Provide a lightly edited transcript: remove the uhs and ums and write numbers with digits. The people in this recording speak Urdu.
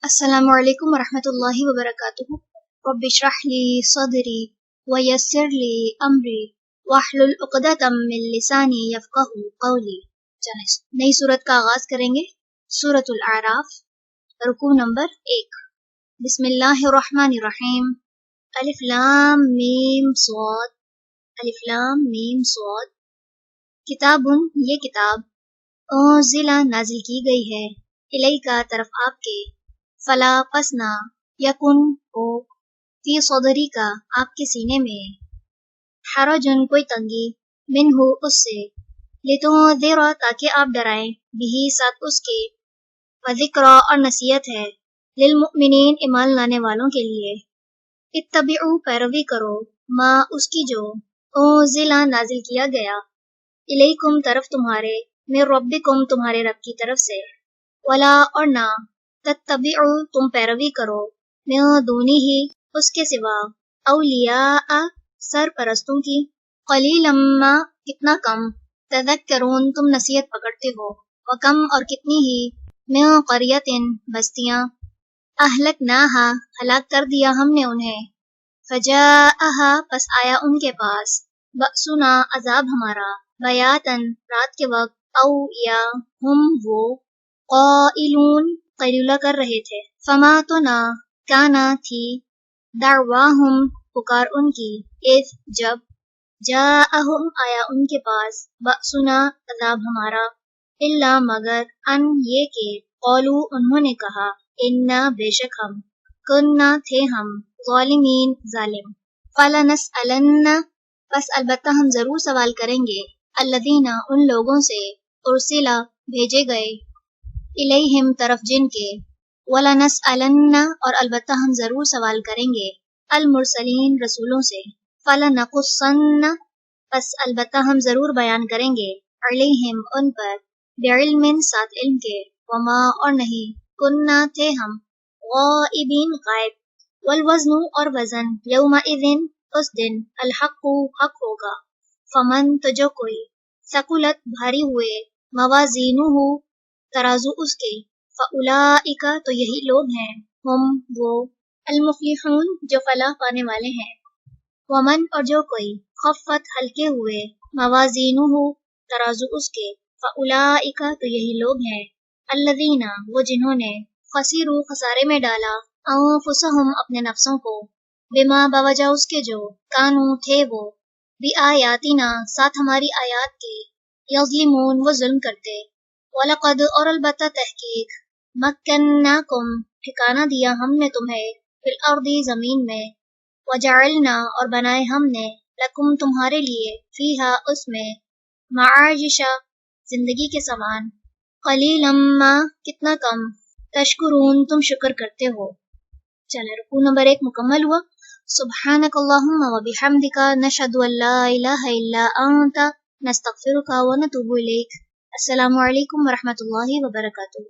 السلام علیکم ورحمۃ اللہ وبرکاتہ. رب اشرح لی صدری ویسر لی امری واحلل عقدۃ من لسانی یفقہوا قولی. چلیں نئی صورت کا آغاز کریں گے. سورۃ الاعراف، رکوع نمبر 1. بسم اللہ الرحمن الرحیم. الف لام میم صاد. الف لام میم صاد. کتاب، یہ کتاب، انزل نازل کی گئی ہے، الیکا طرف آپ کے، فلا پسنا، یکن ہو، فی صدری کا آپ کے سینے میں، حرجن کوئی تنگی، منہ اس سے، لتنذر تاکہ آپ ڈرائیں، بھی ساتھ اس کے، وذکرى اور نصیحت ہے، للمؤمنین ایمان لانے والوں کے لیے. اتبعوا پیروی کرو، ما اس کی جو، انزل نازل کیا گیا، الیکم طرف تمہارے، من ربکم تمہارے رب کی طرف سے، ولا اور نہ، تتبعوا تم پیروی کرو، من دونہ اس کے سوا، اولیاء سرپرستوں کی، قلیلا ما کتنا کم، تذکرون تم نصیحت پکڑتے ہو، وکم اور کتنی ہی، من قریۃ بستیاں، اہلکناہا ہلاک کر دیا ہم نے انہیں، فجاءہا پس آیا ان کے پاس، بأسنا عذاب ہمارا، بیاتن رات کے وقت، او یا ہم وہ، قائلون قیلولہ کر رہے تھے، فما تو نہ، کانا تھی، دعواہم پکار ان کی، اذ جب، جاءہم آیا ان کے پاس، بأسنا عذاب ہمارا، الا مگر، ان یہ کہ، قولو انہوں نے کہا، انا بے شک ہم، کننا تھے ہم، ظالمین ظالم، فلنسألن پس البتہ ہم ضرور سوال کریں گے، الذین ان لوگوں سے، ارسلا بھیجے گئے، الیہم طرف جن کے، وَلَنَسْأَلَنَّ اور البتہ ہم ضرور سوال کریں گے، المرسلین رسولوں سے، فَلَنَقُصَّنَّ پس البتہ ہم ضرور بیان کریں گے، علیہم ان پر، بعلم ساتھ علم کے، وما اور نہیں، کننا تھے ہم، غائبین غائب، والوزن اور وزن، یومئذ اس دن، الحق حق ہوگا، فمن تو جو کوئی، ثقلت بھاری ہوئے، موازینہ ترازو اس کے، فاولئک تو یہی لوگ ہیں، ہم وہ، المفلحون جو فلاح پانے والے ہیں. ومن اور جو کوئی، خفت ہلکے ہوئے، موازینہ ترازو اس کے، فاولئک تو یہی لوگ ہیں، الذین وہ جنہوں نے، خسروا خسارے میں ڈالا، انفسہم اپنے نفسوں کو، بما بوجہ اس کے جو، کانوا تھے وہ، بآیاتنا ساتھ ہماری آیات کے، یظلمون وہ ظلم کرتے. وَلَقَدْ اور البتہ تحقیق، مَكَّنَّاكُمْ ٹھکانہ دیا ہم نے تمہیں، فی الارض زمین میں، وَجَعَلْنَا اور بنائے ہم نے، لَكُمْ تمہارے لیے، فیہا اس میں، معاجش زندگی کے سامان، قلیلا ما کتنا کم، تشکرون تم شکر کرتے ہو. چلیں رکوع نمبر 1 مکمل ہوا. سبحانک اللہم وبحمدک، نشہد ان لا الہ الا انت، نستغفرک ونتوب الیک. السلام علیکم ورحمۃ اللہ وبرکاتہ.